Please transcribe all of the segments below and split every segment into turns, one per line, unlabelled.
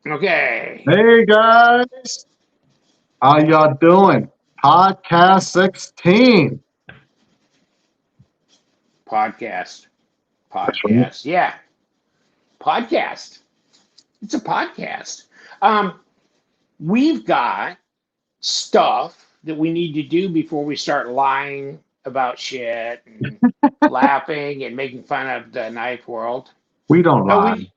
Okay.
Hey guys, how y'all doing? Podcast 16.
Podcast.
That's right.
Podcast. Yeah. Podcast. It's a podcast. Um, we've got stuff that we need to do before we start lying about shit and laughing and making fun of the knife world.
We don't
Oh,
lie.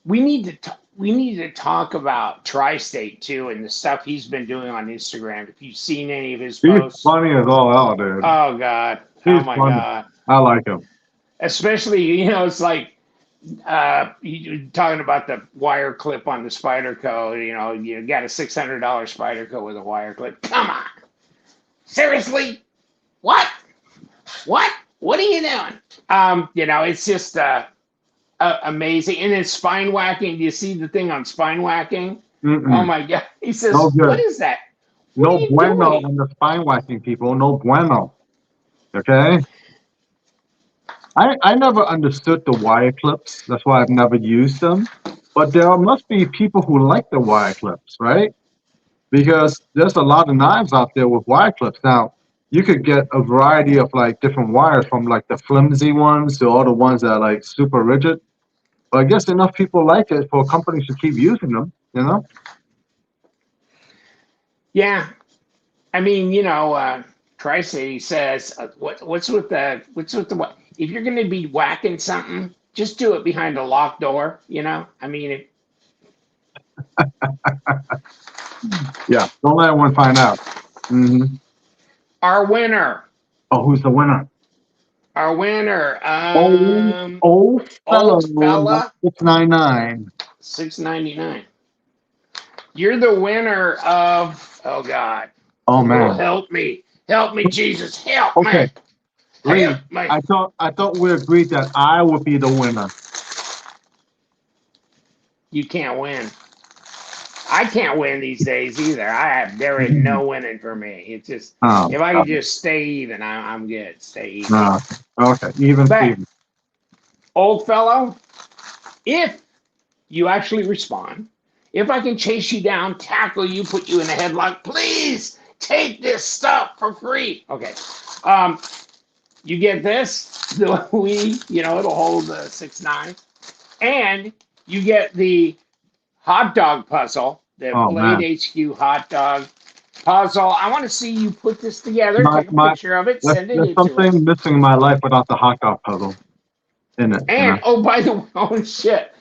we need to talk about Tri-State too and the stuff he's been doing on Instagram. If you've seen any of his
He's
posts,
funny as all hell, dude.
oh God, oh
He's
my
funny.
God.
I like him.
Especially, it's like you talking about the wire clip on the spider coat. You got a $600 spider coat with a wire clip. Come on, seriously? What? What are you doing? It's just amazing. And it's spine whacking. Do you see the thing on spine whacking? Oh
Mm-mm.
my God! He
No
says, "What
good.
is that? What are
No
you
bueno
doing?"
on the spine whacking people. No bueno. Okay? I never understood the wire clips. That's why I've never used them. But there must be people who like the wire clips, right? Because there's a lot of knives out there with wire clips. Now, you could get a variety of like different wires from like the flimsy ones to all the ones that are like super rigid. But I guess enough people like it for companies to keep using them, you know?
Yeah, I mean, Tri-City says, what's with the what? If you're going to be whacking something, just do it behind a locked door. I mean,
Yeah. Don't let anyone find out.
our winner,
Oh, who's the winner?
our winner,
Old fellow,
old fella,
699.
699. You're the winner of. Oh God,
Oh
oh
man.
help me, Jesus, help
Okay.
me, help
Lee,
me.
I thought we agreed that I would be the winner.
You can't win. I can't win these days either. There is
Mhm.
no winning for me. It's just
Oh,
if I
God.
can just stay even, I'm good. Stay even.
No. Okay. Even
But
Steven.
old fellow, if you actually respond, if I can chase you down, tackle you, put you in a headlock, please take this stuff for free. Okay. Um, you get this, the it'll hold the 6'9", and you get the hot dog puzzle, the
Oh
Blade
man.
HQ hot dog puzzle. I want to see you put this together.
My
Take a
my
picture of it,
there's,
send it
there's
into
something
us.
missing in my life without the hot dog puzzle in it, you know.
And oh, by the way, oh shit,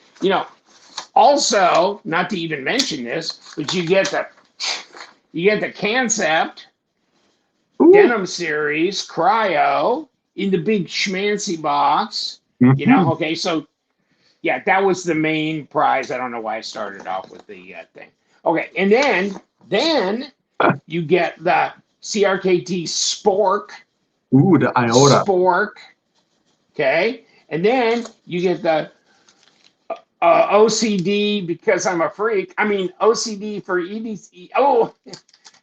also not to even mention this, but you get the concept
Ooh.
denim series cryo in the big schmancy box.
Hmm.
Okay, so yeah, that was the main prize. I don't know why I started off with the thing. Okay, and then you get the CRKT
Ooh, the iota.
Spork, okay, and then you get the OCD because I'm a freak. I mean OCD for EDC. Oh,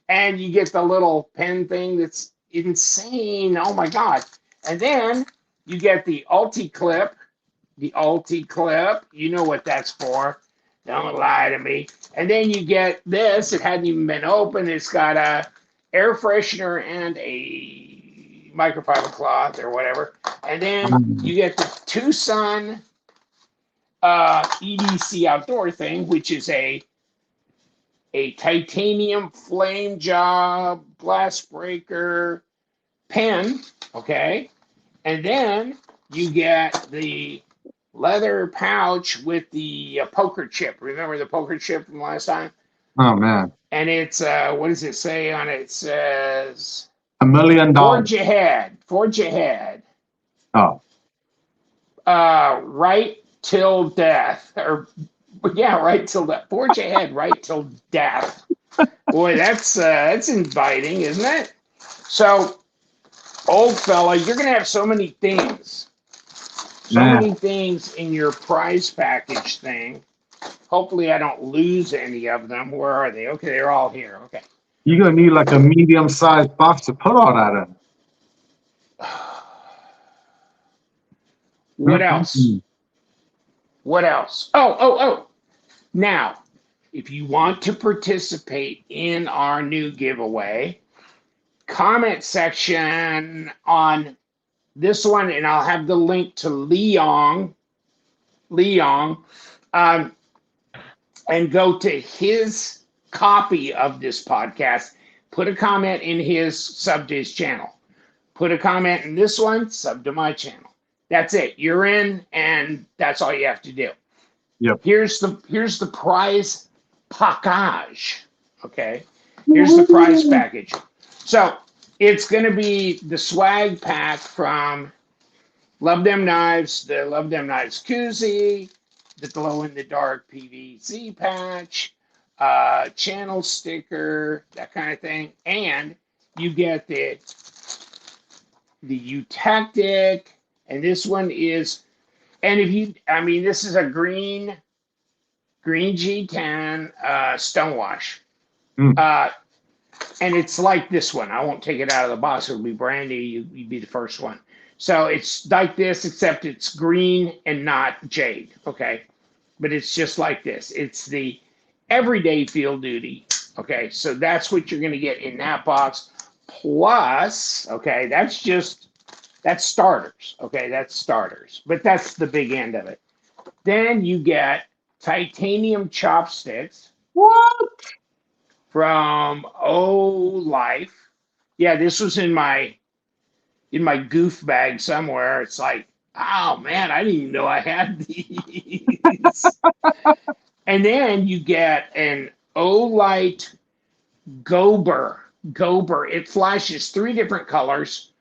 and you get the little pen thing that's insane. Oh my god! And then you get the Ulti clip. The Ulti clip. You know what that's for. Don't lie to me. And then you get this. It hadn't even been opened. It's got a air freshener and a microfiber cloth or whatever. And then
Mm.
you get the Tucson EDC outdoor thing, which is a titanium flame job glass breaker pen. Okay. And then you get the leather pouch with the poker chip. Remember the poker chip from last time?
Oh man.
And it's what does it say on it? It says
$1 million.
forge ahead,
Oh.
right till death, or yeah, right till death. Forge ahead, right till death. Boy, that's inviting, isn't it? So, old fella, you're gonna have so
Man.
many things in your prize package thing. Hopefully, I don't lose any of them. Where are they? Okay, they're all here. Okay.
You're gonna need like a medium sized box to put all that
What
in.
else?
Mhm.
What else? Oh. Now, if you want to participate in our new giveaway, comment section on this one, and I'll have the link to Liong, and go to his copy of this podcast. Put a comment in his, sub to his channel. Put a comment in this one, sub to my channel. That's it. You're in, and that's all you have to do.
Yep.
Here's the prize package. Okay. Here's the prize package. So it's going to be the swag pack from Love Them Knives, the Love Them Knives koozie, the glow in the dark PVC patch, channel sticker, that kind of thing, and you get the Eutectic, and this one is, and if you, I mean, this is a green G10 stonewash, and it's like this one. I won't take it out of the box; it'll be brand new. You'd be the first one. So it's like this, except it's green and not jade. Okay, but it's just like this. It's the everyday field duty. Okay, so that's what you're going to get in that box. Plus, okay, that's starters. Okay, that's starters, but that's the big end of it. Then you get titanium chopsticks.
What?
From Life. Yeah, this was in my goof bag somewhere. It's like, oh man, I didn't even know I had these. And then you get an Olight Gober. It flashes 3 different colors,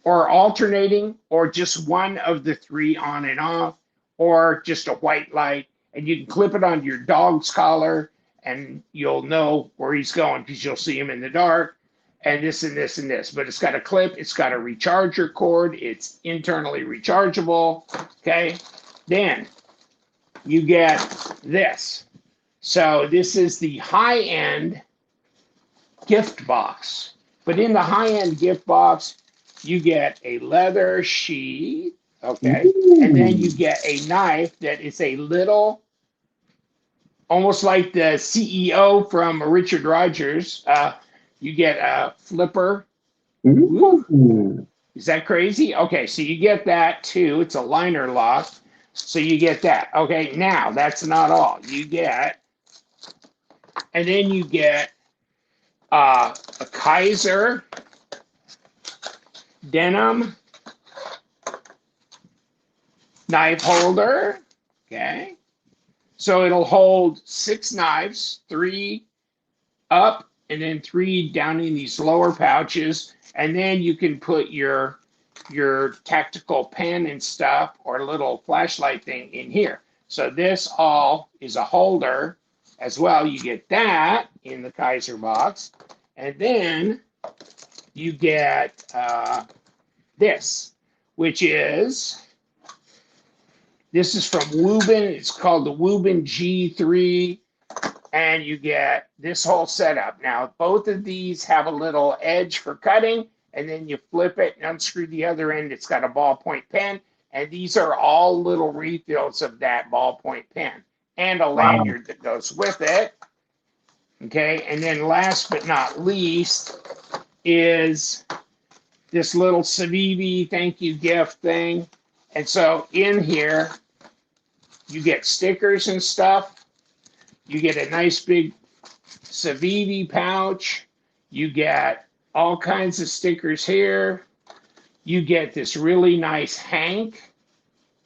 or alternating, or just one of the 3 on and off, or just a white light. And you can clip it onto your dog's collar, and you'll know where he's going because you'll see him in the dark, and this and this and this. But it's got a clip, it's got a recharger cord, it's internally rechargeable. Okay. Then you get this. So this is the high-end gift box. But in the high-end gift box, you get a leather sheath. Okay. Ooh. And then you get a knife that is a little, almost like the CEO from Richard Rogers. You get a flipper. Ooh. Is that crazy? Okay, so you get that too. It's a liner lock. So you get that. Okay, now that's not all. You get, and then you get a Kaiser denim knife holder. Okay. So it'll hold 6 knives, 3 up and then 3 down in these lower pouches. And then you can put your tactical pen and stuff or little flashlight thing in here. So this all is a holder as well. You get that in the Kaiser box. And then you get this, which is, this is from Woobin. It's called the Woobin G3. And you get this whole setup. Now, both of these have a little edge for cutting, and then you flip it and unscrew the other end. It's got a ballpoint pen, and these are all little refills of that ballpoint pen and a lanyard that goes with it. Okay, and then last but not least is this little Civivi thank you gift thing. And so in here, you get stickers and stuff. You get a nice big Civivi pouch. You get all kinds of stickers here. You get this really nice hank.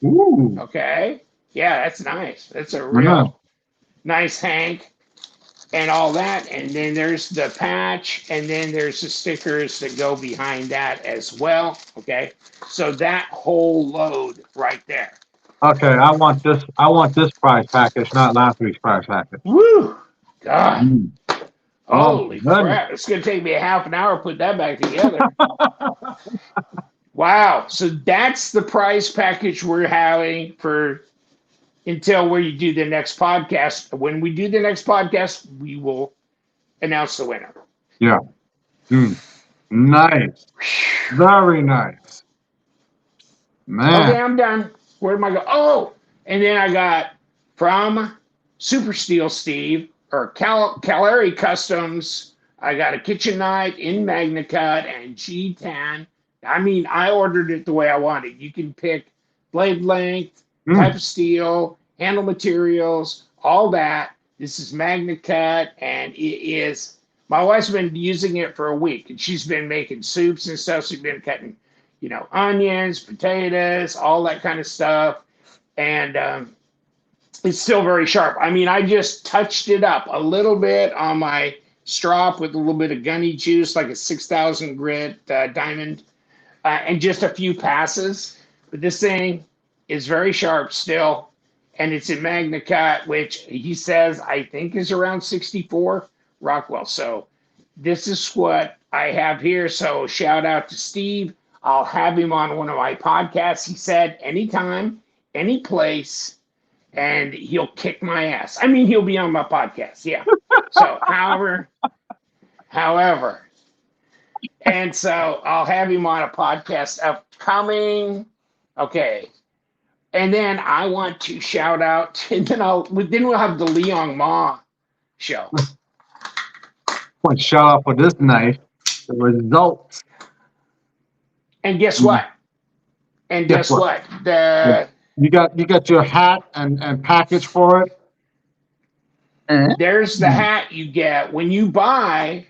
Ooh.
Okay. Yeah, that's nice. That's a real nice hank and all that. And then there's the patch, and then there's the stickers that go behind that as well. Okay. So that whole load right there.
Okay, I want this prize package, not last week's prize package.
Woo! God. Holy
goodness.
crap. It's going to take me a half an hour to put that back together. Wow. So that's the prize package we're having for until we do the next podcast. When we do the next podcast, we will announce the winner.
Yeah. Nice. Very nice. Man.
Okay, I'm done. Where am I going? Oh, and then I got from Super Steel Steve or Calary Customs. I got a kitchen knife in MagnaCut and G10. I mean, I ordered it the way I wanted. You can pick blade length, type
Mm.
of steel, handle materials, all that. This is MagnaCut, and it is. My wife's been using it for a week, and she's been making soups and stuff. She's been cutting, onions, potatoes, all that kind of stuff, and it's still very sharp. I mean, I just touched it up a little bit on my strop with a little bit of gunny juice, like a 6,000 grit diamond, and just a few passes. But this thing is very sharp still, and it's in MagnaCut, which he says I think is around 64 Rockwell. So this is what I have here. So shout out to Steve. I'll have him on one of my podcasts. He said anytime, any place, and he'll kick my ass. I mean, he'll be on my podcast. Yeah. So however, and so I'll have him on a podcast upcoming. Okay. And then I want to shout out, and then we'll have the Liong Ma show.
One shout out for this knife. The results.
And guess what? And guess what?
You got your hat and package for it.
There's the hat you get when you buy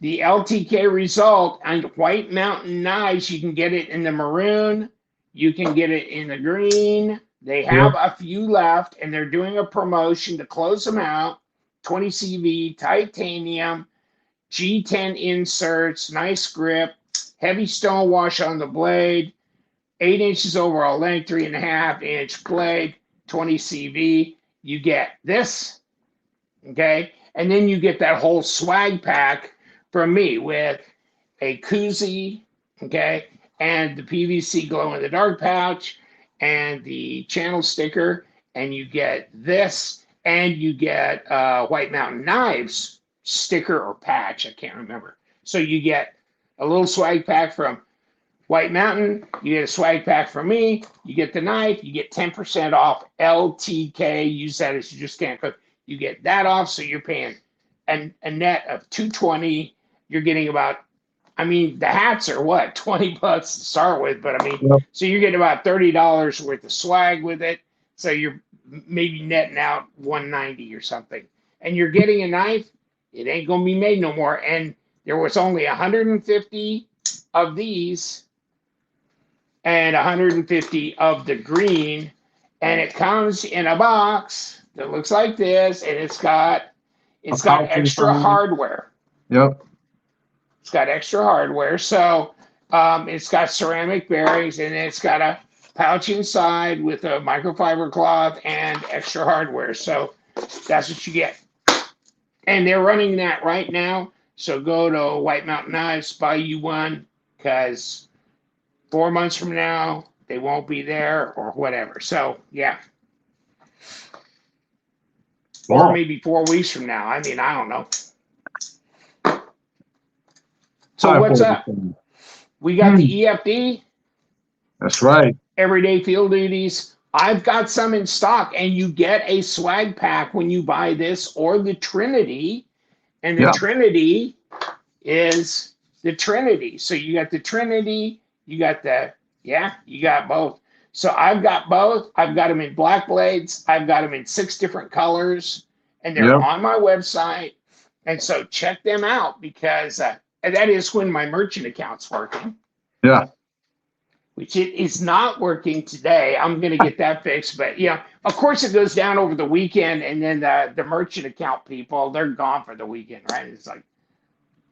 the LTK Result and White Mountain knives. You can get it in the maroon. You can get it in the green. They have a few left, and they're doing a promotion to close them out. 20 CV, titanium, G10 inserts, nice grip, heavy stone wash on the blade, 8 inches overall length, 3.5-inch blade, 20 CV. You get this, okay? And then you get that whole swag pack from me with a koozie, okay? And the PVC glow-in-the-dark pouch and the channel sticker, and you get this, and you get White Mountain Knives sticker or patch, I can't remember. So you get a little swag pack from White Mountain, you get a swag pack from me, you get the knife, you get 10% off LTK, use that as you just can't cook. You get that off, so you're paying a net of $220. You're getting about, I mean, the hats are what, $20 to start with, but I mean, so you're getting about $30 worth of swag with it. So you're maybe netting out $190 or something. And you're getting a knife, it ain't gonna be made no more. And there was only 150 of these and 150 of the green. And it comes in a box that looks like this, and it's got extra hardware.
Yep.
It's got extra hardware. So it's got ceramic bearings, and it's got a pouch inside with a microfiber cloth and extra hardware. So that's what you get. And they're running that right now. So go to White Mountain Knives, buy you one, because 4 months from now, they won't be there or whatever. So, yeah. Or maybe 4 weeks from now. I mean, I don't know. So what's up? We got the EFD.
That's right.
Everyday Field Duties. I've got some in stock, and you get a swag pack when you buy this or the Trinity. And the Trinity is the Trinity. So you got the Trinity, you got both. So I've got both. I've got them in black blades. I've got them in 6 different colors, and they're on my website. And so check them out, because and that is when my merchant account's working.
Yeah.
Which it is not working today. I'm going to get that fixed. But, of course it goes down over the weekend, and then the merchant account people, they're gone for the weekend, right? It's like,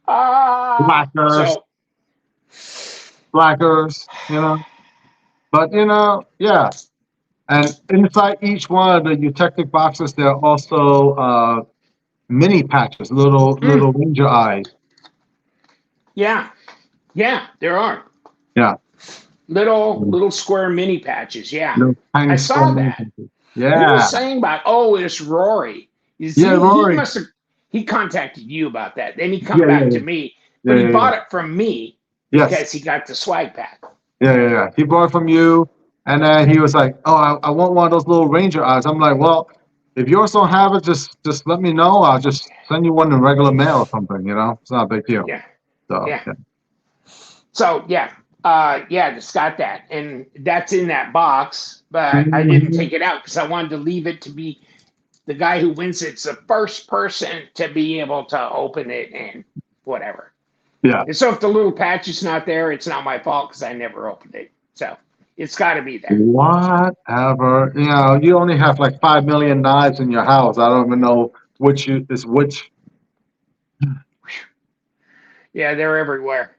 Blackers, But, yeah. And inside each one of the Eutectic boxes, there are also mini patches, little Ranger eyes.
Yeah, there are.
Yeah.
Little square mini patches, yeah.
I
saw that.
Yeah.
He was saying about, it's Rory.
Rory.
He contacted you about that. Then he come back to me. But he bought it from me because he got the swag pack.
Yeah. He bought it from you, and then he was like, I want one of those little Ranger eyes. I'm like, well, if yours don't have it, just let me know. I'll just send you one in regular mail or something. It's not a big deal.
Yeah,
So
yeah. So yeah, just got that, and that's in that box. But I didn't
Mhm.
take it out because I wanted to leave it to be the guy who wins it's the first person to be able to open it and whatever.
Yeah.
And so if the little patch is not there, it's not my fault because I never opened it. So it's got to be there.
Whatever. You only have like 5 million knives in your house. I don't even know is which.
Yeah, they're everywhere.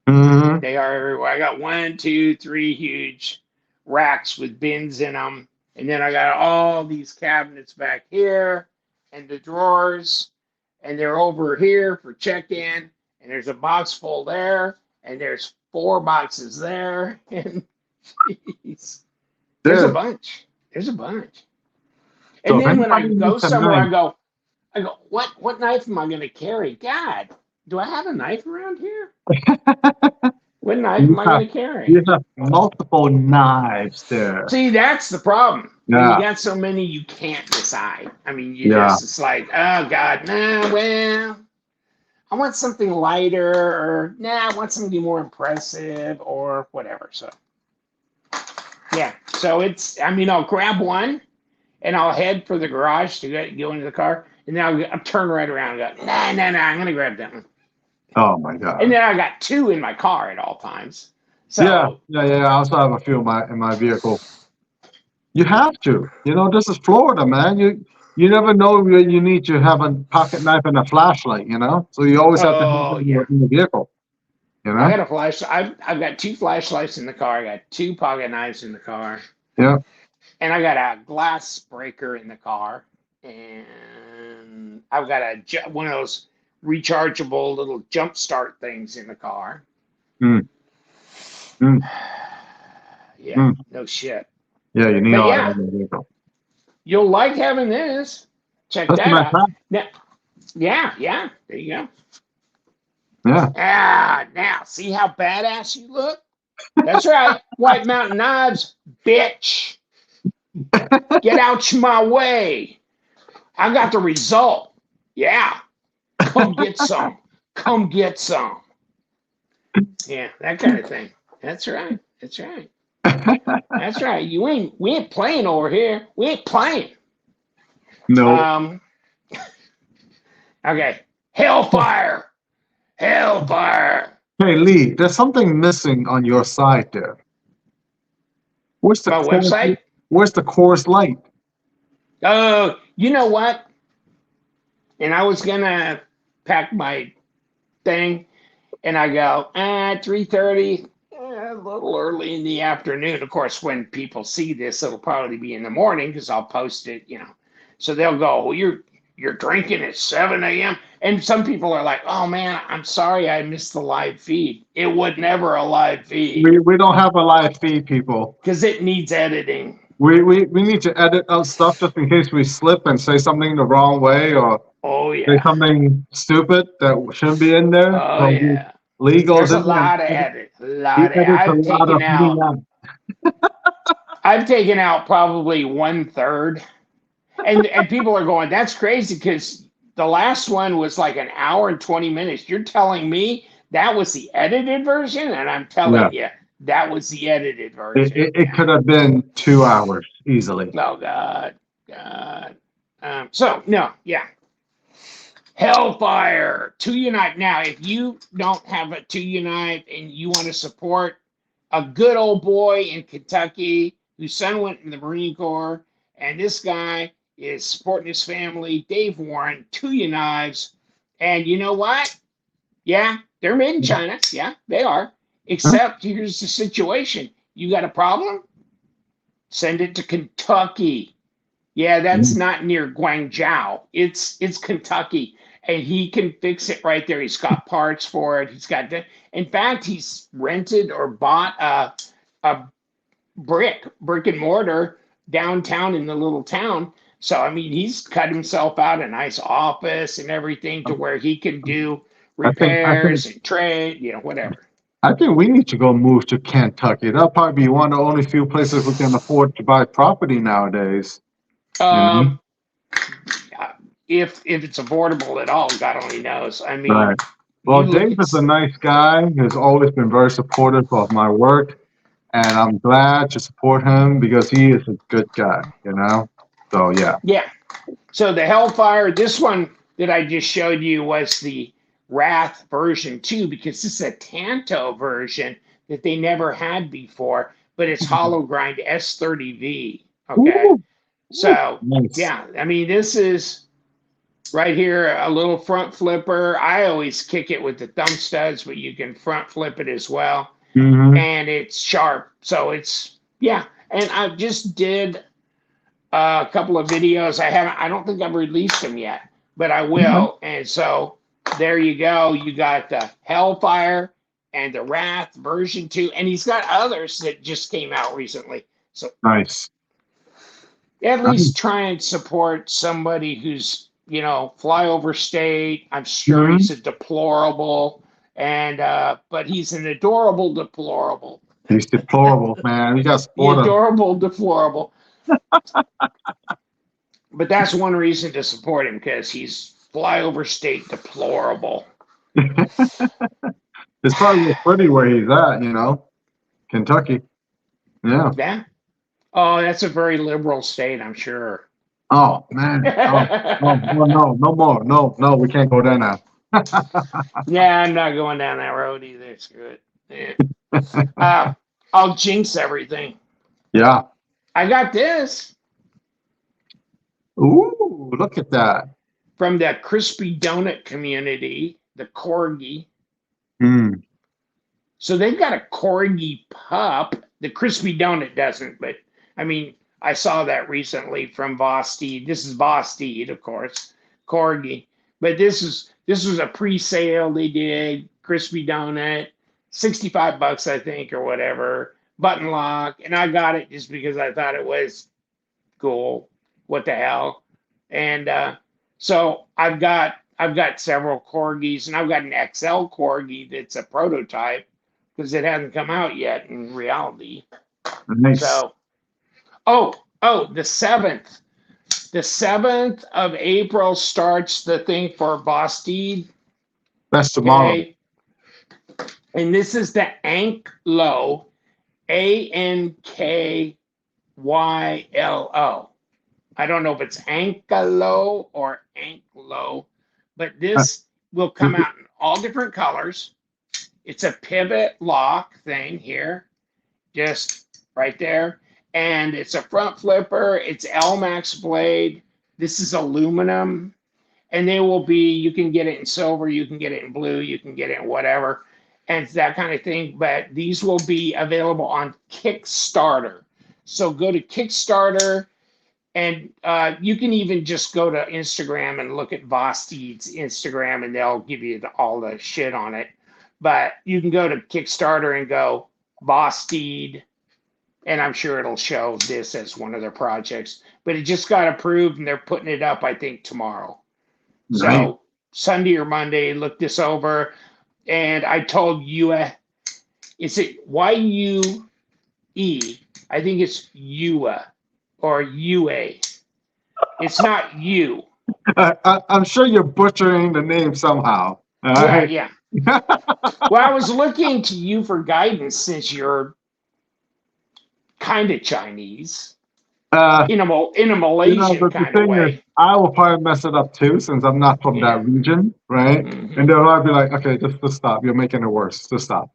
Mhm.
They are everywhere. I got 1, 2, 3 huge racks with bins in them. And then I got all these cabinets back here and the drawers. And they're over here for check-in. And there's a box full there. And there's 4 boxes there. And jeez, there's a
There.
bunch. There's a bunch.
So
And
if
then when I
anybody
go
needs a
somewhere,
knife,
I go, what knife am I going to carry? God, do I have a knife around here? What knife
you
am I
have
going to carry?
you have multiple knives there.
See, that's the problem. When you
Yeah.
got so many, you can't decide. I mean,
Yeah.
it's like, oh God, nah, well, I want something lighter, or nah, I want something more impressive, or whatever. So, yeah. So I'll grab one and I'll head for the garage to go into the car, and then I'll turn right around and go, nah, I'm gonna grab that one.
Oh my
And
God.
then I got 2 in my car at all times.
Yeah.
So,
I also have a few in my vehicle. You have to. This is Florida, man. You never know where you need to have a pocket knife and a flashlight. So you always have to have
oh
them
yeah.
in the vehicle.
I got a flashlight. I've got 2 flashlights in the car. I got 2 pocket knives in the car,
Yeah.
and I got a glass breaker in the car, and I've got one of those rechargeable little jump start things in the car.
Mm. Mm.
Yeah,
Mm.
no shit.
Yeah, you need
But
all that
yeah,
in the vehicle.
you'll like having this. Check
That's
that
my
out.
plan.
Now, yeah. There you go.
Yeah.
Now see how badass you look. That's right, White Mountain Knives, bitch. Get out my way. I got the result. Yeah. Come get some. Come get some. Yeah, that kind of thing. That's right. That's right. We ain't playing over here. We ain't playing.
No.
Okay. Hellfire.
Hey Lee, there's something missing on your side there. Where's the
My
Coors,
website.
where's the Coors Light?
Oh, you know what? And I was gonna pack my thing, and I go, 3:30, a little early in the afternoon. Of course, when people see this, it'll probably be in the morning because I'll post it, So they'll go, well, you're drinking at 7 a.m. And some people are like, oh man, I'm sorry I missed the live feed. It was never a live feed
We don't have a live feed, people.
because it needs editing.
We need to edit out stuff just in case we slip and say something the wrong way or
Oh
say
yeah.
something stupid that shouldn't be in there.
Oh
So
yeah.
Legal's
There's a
in there.
lot of edit. A
He
lot of
edits a lot of me out.
I've taken out probably 1/3. And people are going, that's crazy because the last one was like an hour and 20 minutes. You're telling me that was the edited version? And I'm telling you, that was the edited version.
It could have been 2 hours easily.
Oh, God. Hellfire, To Unite. Now, if you don't have a To Unite and you want to support a good old boy in Kentucky whose son went in the Marine Corps, and this guy is supporting his family, Dave Warren, To Knives. And you know what? Yeah, they're made in China. Yeah, they are. Except here's the situation. You got a problem? Send it to Kentucky. Yeah, that's not near Guangzhou. It's Kentucky. And he can fix it right there. He's got parts for it. He's got in fact, he's rented or bought a brick and mortar downtown in the little town. So, I mean, he's cut himself out a nice office and everything to where he can do repairs and trade, whatever.
I think we need to go move to Kentucky. That'll probably be one of the only few places we can afford to buy property nowadays.
if it's affordable at all, God only knows. I mean,
Right. Well,
you look
Dave
at
is a nice guy. He's always been very supportive of my work, and I'm glad to support him because he is a good guy, you know? So, yeah.
yeah. So the Hellfire, this one that I just showed you was the Wrath version 2 because this is a Tanto version that they never had before, but it's hollow grind S30V. Okay.
Ooh,
So,
nice.
yeah, I mean, this is right here a little front flipper. I always kick it with the thumb studs, but you can front flip it as well.
Mm-hmm.
And it's sharp. So it's, yeah. And I just did a couple of videos. I don't think I've released them yet, but I will. And so there you go. You got the Hellfire and the Wrath version 2. And he's got others that just came out recently. So
Nice.
at least try and support somebody who's, flyover state. I'm sure
Mm-hmm.
he's a deplorable, and but he's an adorable deplorable.
He's deplorable, man. You got to
The
support him.
adorable deplorable. But that's one reason to support him because he's flyover state deplorable.
It's probably pretty where he's at, Kentucky. Yeah.
Yeah. Oh, that's a very liberal state, I'm sure.
Oh, man. No more. No, we can't go there now.
Yeah, I'm not going down that road either. Screw it. Yeah. I'll jinx everything.
Yeah.
I got this
Ooh, look at that.
from the crispy donut community, the corgi.
Mm.
So they've got a corgi pup. The crispy donut doesn't, but I mean, I saw that recently from Vosteed. This is Vosteed, of course, corgi. But this was a pre-sale they did. Crispy donut, $65, I think, or whatever. Button lock, and I got it just because I thought it was cool. What the hell? And so I've got several corgis, and I've got an XL corgi that's a prototype because it hasn't come out yet in reality.
Nice.
So, the 7th. The 7th of April starts the thing for Vosteed.
That's tomorrow.
Okay. And this is the Anklo, Ankyllo. I don't know if it's Anklo or Anklo, but this will come out in all different colors. It's a pivot lock thing here, just right there. And it's a front flipper. It's LMAX blade. This is aluminum. And they will be, you can get it in silver, you can get it in blue, you can get it in whatever, and that kind of thing. But these will be available on Kickstarter. So go to Kickstarter, and you can even just go to Instagram and look at Vosteed's Instagram, and they'll give you all the shit on it. But you can go to Kickstarter and go Vosteed, and I'm sure it'll show this as one of their projects. But it just got approved, and they're putting it up, I think, tomorrow.
Nice.
So Sunday or Monday, look this over. And I told you, is it Y-U-E? I think it's UA or UA. It's not you.
I'm sure you're butchering the name somehow.
Yeah. Well, I was looking to you for guidance since you're kind of Chinese. In a Malaysian kind of way.
Is, I will probably mess it up too, since I'm not from that region, right? Mm-hmm. And they'll probably be like, "Okay, just stop. You're making it worse. Just stop.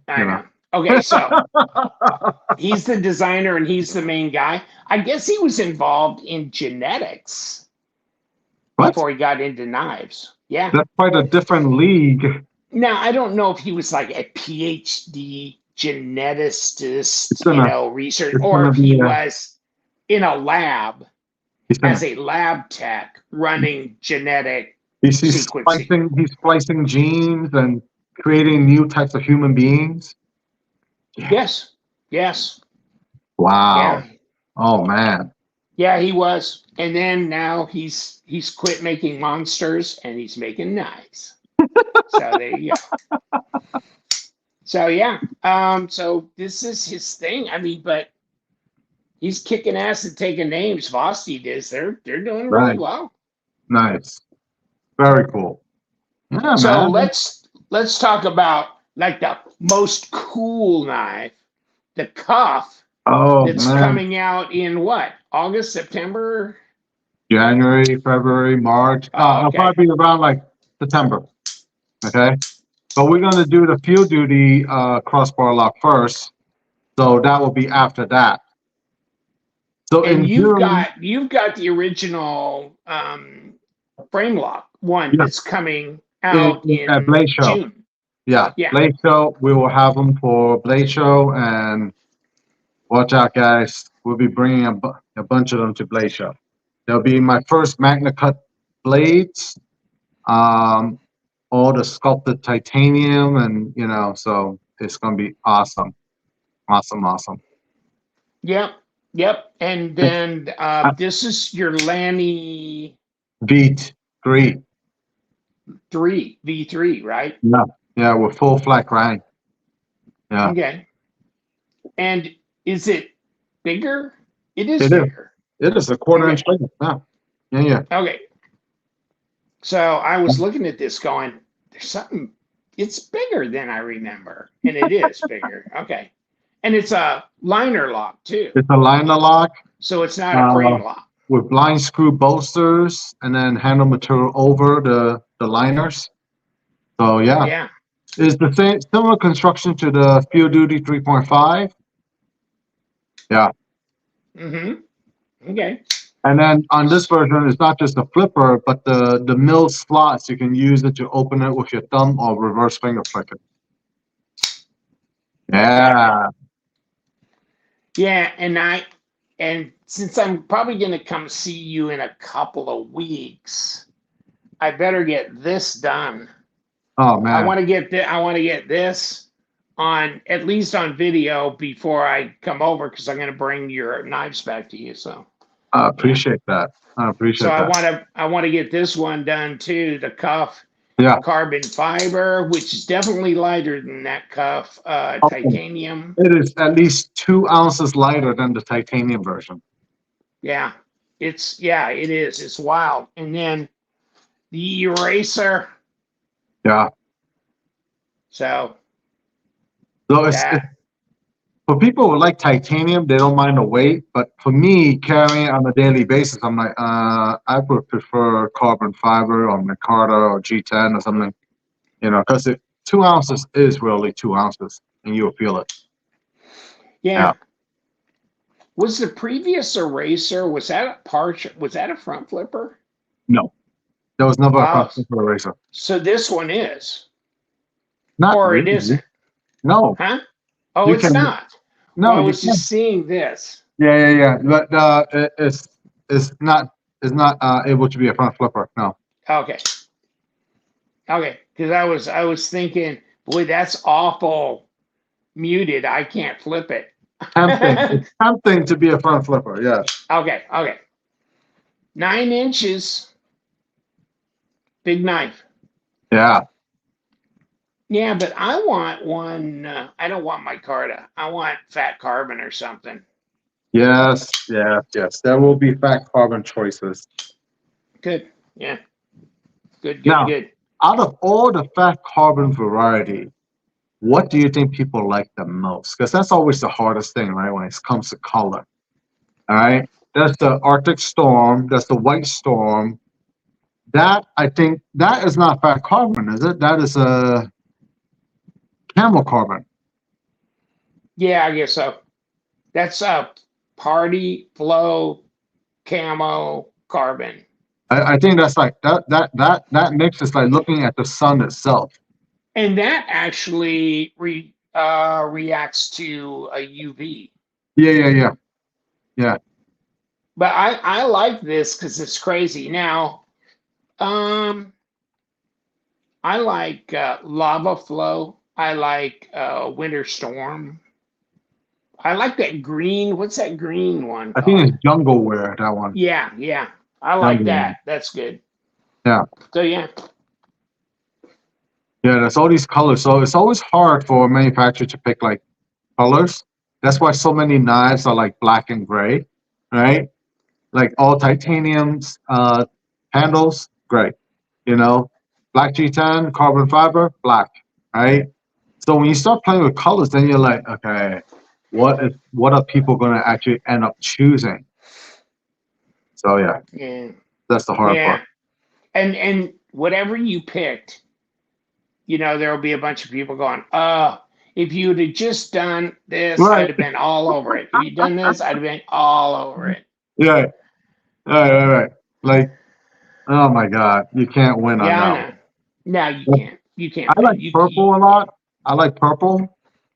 I know. Okay, so he's the designer and he's the main guy. I guess he was involved in genetics before he got into knives. Yeah,
that's quite a different league.
Now I don't know if he was like a PhD geneticist, research, or if he was in a lab as a lab tech running genetic sequencing.
He's splicing genes and creating new types of human beings.
Yeah. Yes.
Wow. Yeah. Oh man.
Yeah, he was. And then now he's quit making monsters and he's making knives. So there you go. So yeah. So this is his thing. I mean, but he's kicking ass and taking names. Vosteed is. They're doing really well.
Nice. Very cool. Yeah,
So
man.
let's talk about like the most cool knife, the cuff
Oh
that's
man.
coming out in what? August, September?
January, February, March.
Oh,
It'll
okay.
probably be around like September. Okay. But we're gonna do the field duty crossbar lock first. So that will be after that. So
And
in June,
you've got the original frame lock one
yeah,
that's coming out
at
in
Blade Show.
June.
Yeah,
Yeah.
Blade Show. We will have them for Blade Show, and watch out, guys. We'll be bringing a bunch of them to Blade Show. They'll be my first Magna Cut blades. Um, all the sculpted titanium, and so it's gonna be awesome, awesome, awesome.
Yep. Yep. And then this is your Lanny
Beat 3.
V3, right?
Yeah, yeah, with full flat grind. Yeah,
Okay. And is it bigger? It is
it is.
bigger.
It is a quarter
Okay.
inch bigger. Yeah, yeah, yeah.
Okay. So I was looking at this going, there's something, it's bigger than I remember. And it is bigger. Okay. And it's a liner lock too.
It's a liner lock
So it's not a
uh,
frame lock.
with blind screw bolsters, and then handle material over the liners. So yeah,
Yeah.
it's the same similar construction to the Field Duty 3.5. Yeah.
Mm-hmm. Okay.
And then on this version, it's not just a flipper, but the mill slots, you can use it to open it with your thumb or reverse finger flick it. Yeah.
Yeah. And since I'm probably going to come see you in a couple of weeks, I better get this done.
Oh
I
man.
want to get this on at least on video before I come over because I'm going to bring your knives back to you. So
I appreciate that. I
so
appreciate that.
I want to get this one done too. The cuff
Yeah.
carbon fiber, which is definitely lighter than that cuff.
Oh,
Titanium.
it is at least 2 ounces lighter than the titanium version.
Yeah, it is. It's wild. And then the eraser.
Yeah.
So
So it's for people who like titanium, they don't mind the weight. But for me, carrying it on a daily basis, I'm like, I would prefer carbon fiber or micarta or G10 or something, because 2 ounces is really 2 ounces, and you'll feel it.
yeah. Was the previous eraser, was that a front flipper?
No, there was never a
Oh,
front flipper eraser.
so this one is,
Not
or it
really.
isn't,
No,
huh? Oh,
you
it's
can.
not.
No,
Well, I
you
was
can't.
just seeing this.
Yeah. But it's not able to be a front flipper. No.
Okay, because I was thinking, boy, that's awful muted. I can't flip it.
Tempting. It's tempting to be a front flipper. Yes.
Okay. 9 inches, big knife.
Yeah.
Yeah, but I want one. I don't want micarta. I want fat carbon or something.
Yes. There will be fat carbon choices.
Good. Yeah. Good.
Now, out of all the fat carbon variety, what do you think people like the most? Because that's always the hardest thing, right? When it comes to color. All right. That's the Arctic Storm. That's the White Storm. That, I think, that is not fat carbon, is it? That is a camel carbon.
Yeah, I guess so. That's a party flow camo carbon.
I think that's like that mix is like looking at the sun itself.
And that actually reacts to a UV.
Yeah.
But I like this because it's crazy. Now, I like lava flow. I like winter storm. I like that green. What's that green one
I
called?
think it's jungle wear, that one.
Yeah. I like
Jungle
that.
wear.
That's good.
Yeah.
So yeah.
Yeah, there's all these colors. So it's always hard for a manufacturer to pick like colors. That's why so many knives are like black and gray, right? Like all titaniums Handles, great. You know, black G10, carbon fiber, black, right? So when you start playing with colors, then you're like, okay, what are people going to actually end up choosing? So yeah,
Yeah.
that's the hard part.
Yeah. And whatever you picked, there'll be a bunch of people going, if you'd have just done this, I'd
Right.
have been all over it. If you'd done this, I'd have been all over it.
Yeah. Right. Like, oh my God, you can't win on
Yeah, I
that
know. No, you
one.
can't. You can't
I like
win.
purple a lot. I like purple, but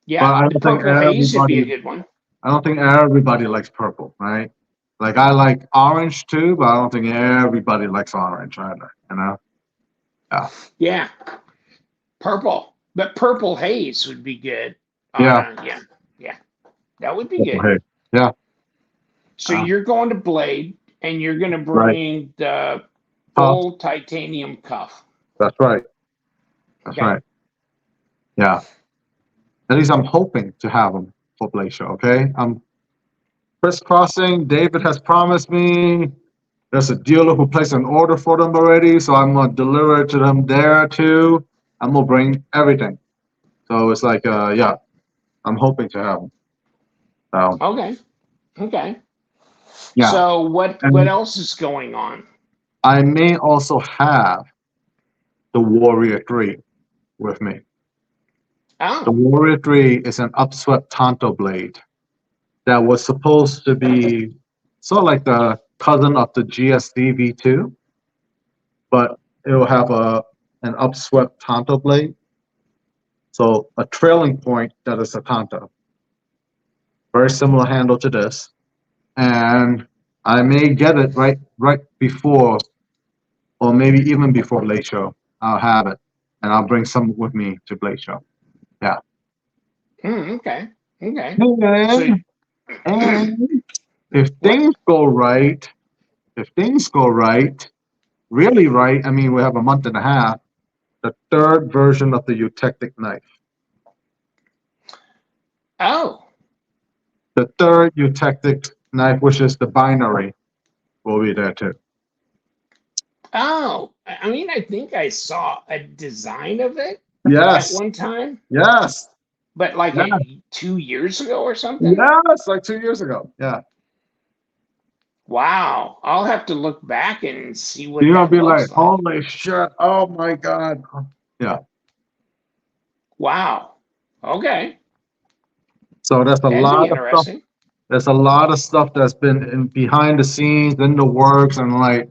Yeah, the purple haze should be a good one.
I don't think everybody likes purple, right? Like I like orange too, but I don't think everybody likes orange either. You know? Yeah.
Yeah, purple. But purple haze would be good.
Yeah.
Yeah, that would be
Purple
good.
haze. Yeah.
So you're going to Blade, and you're going to
Right.
bring the
Tough.
full titanium cuff.
That's right. That's
Okay.
right. Yeah. At least I'm hoping to have them for Blade Show. Okay. I'm crisscrossing. David has promised me. There's a dealer who placed an order for them already, so I'm gonna deliver it to them there too. I'm gonna bring everything. So it's like, yeah, I'm hoping to have them. So
Okay.
yeah,
So what
and
else is going on?
I may also have the Warrior 3 with me. The
Oh,
Warrior 3 is an upswept Tonto blade that was supposed to be sort of like the cousin of the GSD V2, but it will have an upswept Tonto blade. So a trailing point that is a Tonto. Very similar handle to this. And I may get it right before, or maybe even before Blade Show. I'll have it. And I'll bring some with me to Blade Show. Yeah.
okay. So
And if
what?
things go right, really right, I mean, we have a month and a half, the third version of the eutectic knife.
Oh,
The third eutectic knife, which is the binary, will be there too.
oh. I mean, I think I saw a design of it at
Yes,
one time,
yes,
but like
yeah,
2 years ago or something.
yes, like 2 years ago. Yeah.
Wow, I'll have to look back and see what
You're gonna
that
be like,
looks like.
holy shit, oh my God. Yeah.
Wow. Okay,
So that's a
that'd be
lot of stuff.
interesting.
There's a lot of stuff that's been in behind the scenes, in the works, and like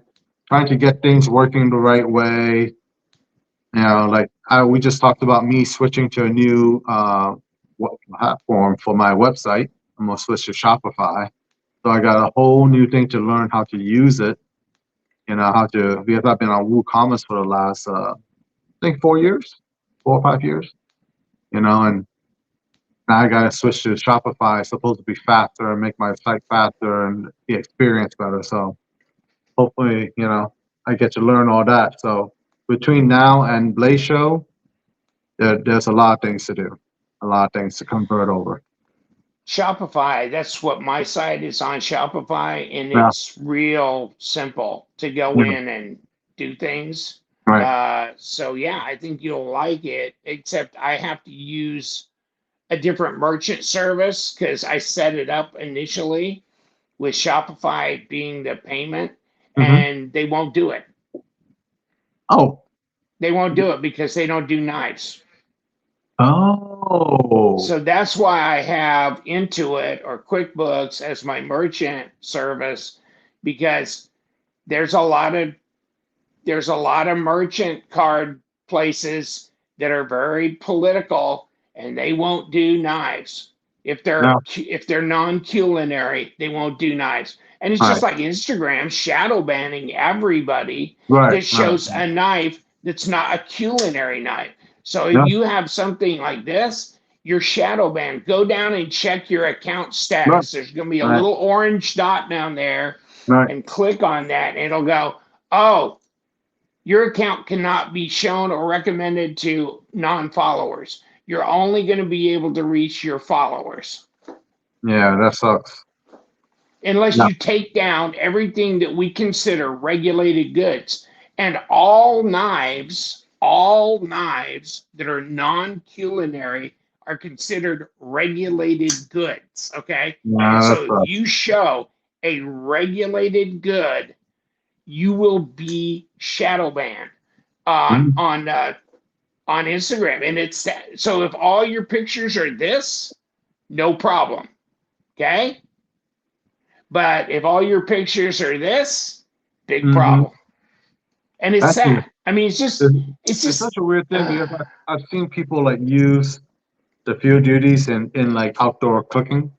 trying to get things working the right way. You know, like we just talked about me switching to a new platform for my website. I'm gonna switch to Shopify. So I got a whole new thing to learn how to use it. You know, because I've been on WooCommerce for the last I think 4 years, 4 or 5 years. You know, and now I gotta switch to Shopify. It's supposed to be faster and make my site faster and the experience better. So hopefully, I get to learn all that. So between now and Blaze Show, there's a lot of things to do, a lot of things to convert over.
Shopify, that's what my site is on Shopify, and
Yeah,
it's real simple to go
yeah,
in and do things.
right.
So yeah, I think you'll like it, except I have to use a different merchant service because I set it up initially with Shopify being the payment,
Hmm.
and they won't do it.
Oh,
They won't do it because they don't do knives.
oh,
So that's why I have Intuit or QuickBooks as my merchant service, because there's a lot of merchant card places that are very political, and they won't do knives. If
yeah,
they're non-culinary, they won't do knives. And it's just
right,
like Instagram shadow banning everybody
right,
that
right.
shows a knife that's not a culinary knife. So if
Yeah,
you have something like this, you're shadow banned. Go down and check your account
right,
status. There's going to be a
right,
little orange dot down there,
right.
and click on that, and it'll go, oh, your account cannot be shown or recommended to non-followers. You're only going to be able to reach your followers
Yeah, that sucks.
unless
Yeah,
you take down everything that we consider regulated goods. And all knives that are non-culinary are considered regulated goods. Okay. And
Yeah,
so
that's
if
right.
you show a regulated good, you will be shadow banned on
Mhm.
on uh, on Instagram. And it's that. So if all your pictures are this, no problem. Okay. But if all your pictures are this, big
Mhm.
problem. And it's
Actually,
sad. I mean,
it's,
it's
it's such
just,
a weird thing
uh,
because I've seen people like use the field duties in like outdoor cooking,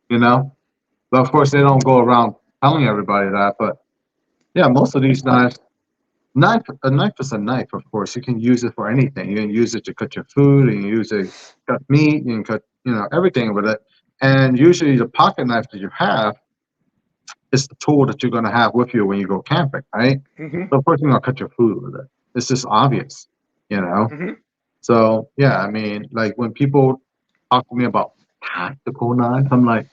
you know. But of course, they don't go around telling everybody that. But yeah, most of these knives, a knife is a knife. Of course, you can use it for anything. You can use it to cut your food, and you use it to cut meat, you can cut, everything with it. And usually, the pocket knife that you have is the tool that you're going to have with you when you go camping, right?
mm-hmm,
So of course, you're going to cut your food with it. It's just obvious, you know.
mm-hmm.
So yeah, I mean, like when people talk to me about tactical knives, I'm like,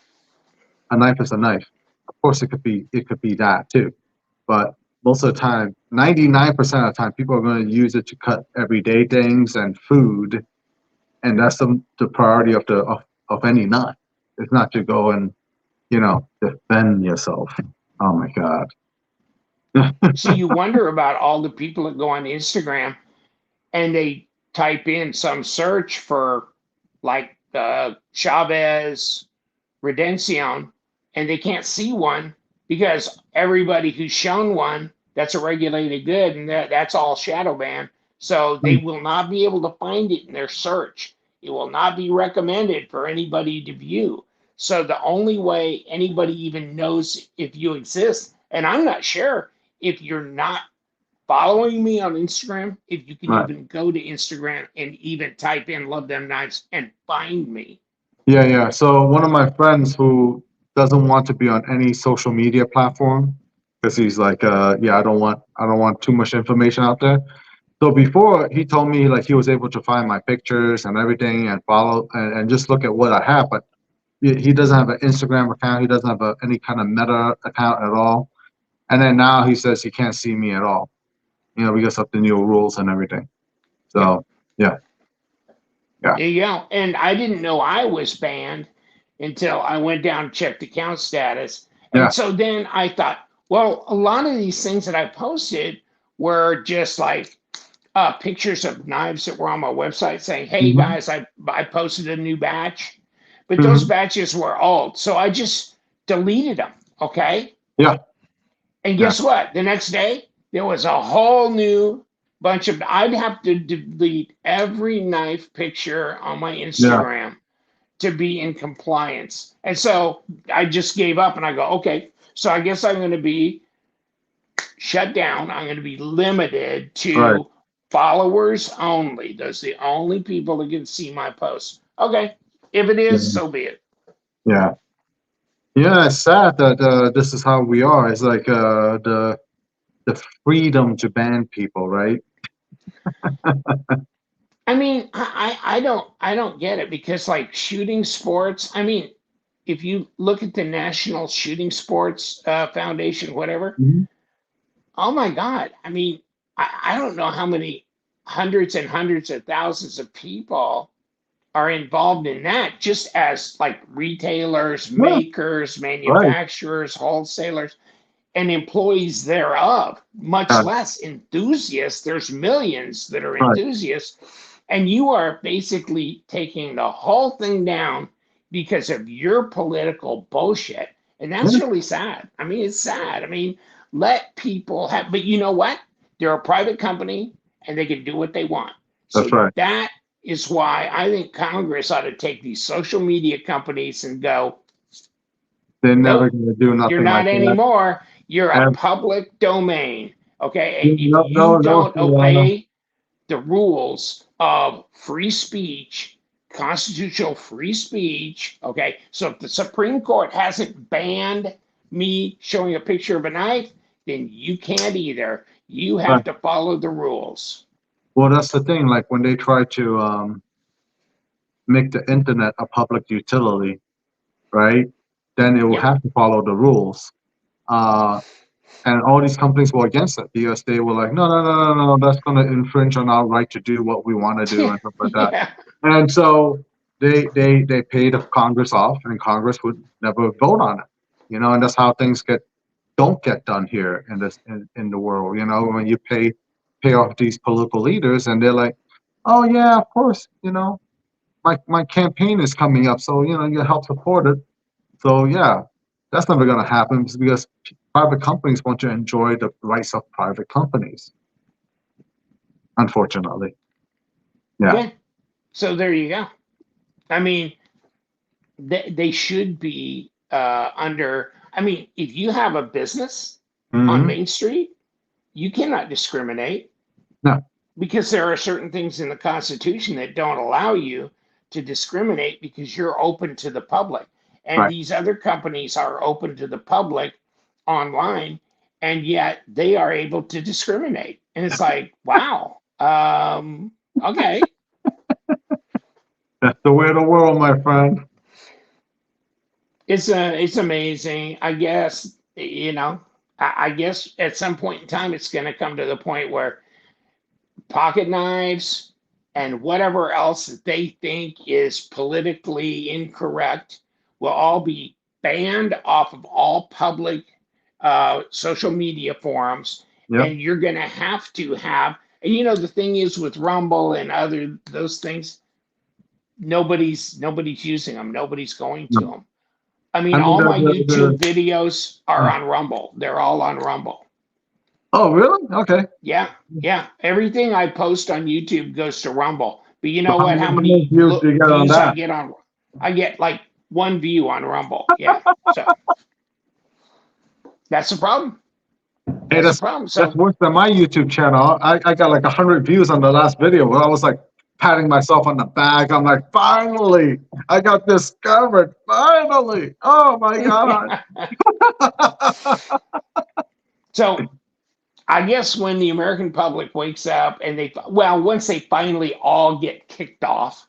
a knife is a knife. Of course, it could be that too, but most of the time, 99% of the time, people are going to use it to cut everyday things and food, and that's the priority of any knife. It's not to go and defend yourself. Oh my God.
So you wonder about all the people that go on Instagram and they type in some search for like Chavez Redención, and they can't see one because everybody who's shown one, that's a regulated good, and that's all shadow ban. So they will not be able to find it in their search. It will not be recommended for anybody to view. So the only way anybody even knows if you exist, and I'm not sure if you're not following me on Instagram, if you can
Right.
even go to Instagram and even type in Love Them Knives and find me.
Yeah, yeah. So one of my friends who doesn't want to be on any social media platform because he's like, yeah, I don't want too much information out there. So before he told me like he was able to find my pictures and everything and follow and just look at what I have, but he doesn't have an Instagram account. He doesn't have any kind of Meta account at all. And then now he says he can't see me at all, because of the new rules and everything.
Yeah.
So yeah, yeah,
There you go. And I didn't know I was banned until I went down and checked account status. And
yeah.
so then I thought, well, a lot of these things that I posted were just like pictures of knives that were on my website saying, hey
Hmm.
guys, I posted a new batch. But those
Hmm.
batches were old. So I just deleted them. Okay.
Yeah,
And
yeah,
guess what? The next day, there was a whole new bunch of, I'd have to delete every knife picture on my
yeah.
Instagram to be in compliance. And so I just gave up and I go, okay, so I guess I'm going to be shut down. I'm going to be limited
Right.
to followers only. Those are the only people that can see my posts. Okay. If it is,
Yeah,
so be it.
yeah. Yeah, it's sad that this is how we are. It's like the freedom to ban people, right?
I mean, I don't get it because like shooting sports, I mean, if you look at the National Shooting Sports Foundation, whatever,
Mhm.
oh my God. I mean, I don't know how many hundreds and hundreds of thousands of people are involved in that, just as like retailers,
Yeah,
makers,
right.
manufacturers, wholesalers, and employees thereof, much
Right.
less enthusiasts. There's millions that are
Right.
enthusiasts. And you are basically taking the whole thing down because of your political bullshit. And that's
Yeah,
really sad. I mean, it's sad. I mean, let people have, but you know what? They're a private company and they can do what they want.
that's
So
right.
that is why I think Congress ought to take these social media companies and go,
They're never
nope,
going to do
you're
nothing like
not
that.
anymore. You're a
And
public domain. Okay. And if
no,
you
no, no,
don't obey the rules of free speech, constitutional free speech, okay, so if the Supreme Court hasn't banned me showing a picture of a knife, then you can't either. You have
right.
to follow the rules.
Well, that's the thing. Like when they try to make the internet a public utility, right? Then it will
Yep.
have to follow the rules. Uh, And all these companies were against it because they were like, no, no, no, no, no, that's going to infringe on our right to do what we want to do and stuff like that.
Yeah.
And so they paid Congress off, and Congress would never vote on it. And that's how things don't get done here in this in the world. When you pay off these political leaders, and they're like, oh yeah, of course, my campaign is coming up, so you help support it. So yeah, that's never going to happen because private companies want to enjoy the rights of private companies. Unfortunately, yeah.
Yeah. So there you go. I mean, they should be under. I mean, if you have a business on
Hmm.
Main Street, you cannot discriminate
No,
because there are certain things in the Constitution that don't allow you to discriminate because you're open to the public. And
right.
these other companies are open to the public online, and yet they are able to discriminate. And it's like, wow, okay.
That's the way of the world, my friend.
It's amazing. I guess, I guess at some point in time, it's going to come to the point where pocket knives and whatever else that they think is politically incorrect will all be banned off of all public social media forums.
Yep.
And you're going to have, and the thing is with Rumble and other those things, nobody's using them. Nobody's going to
No.
them. I mean,
I mean,
all my YouTube
the
videos are on Rumble. They're all on Rumble.
oh, really? Okay.
Yeah, yeah. Everything I post on YouTube goes to Rumble. But you
So
know what? How
how many
many
views do you get on
views I
that?
get on? I get like one view on Rumble. Yeah. So that's the problem.
Hey,
That's the problem.
that's
So
worse than my YouTube channel. I got like 100 views on the last video where I was like patting myself on the back. I'm like, finally, I got discovered. Finally. Oh my God.
so I guess when the American public wakes up and once they finally all get kicked off,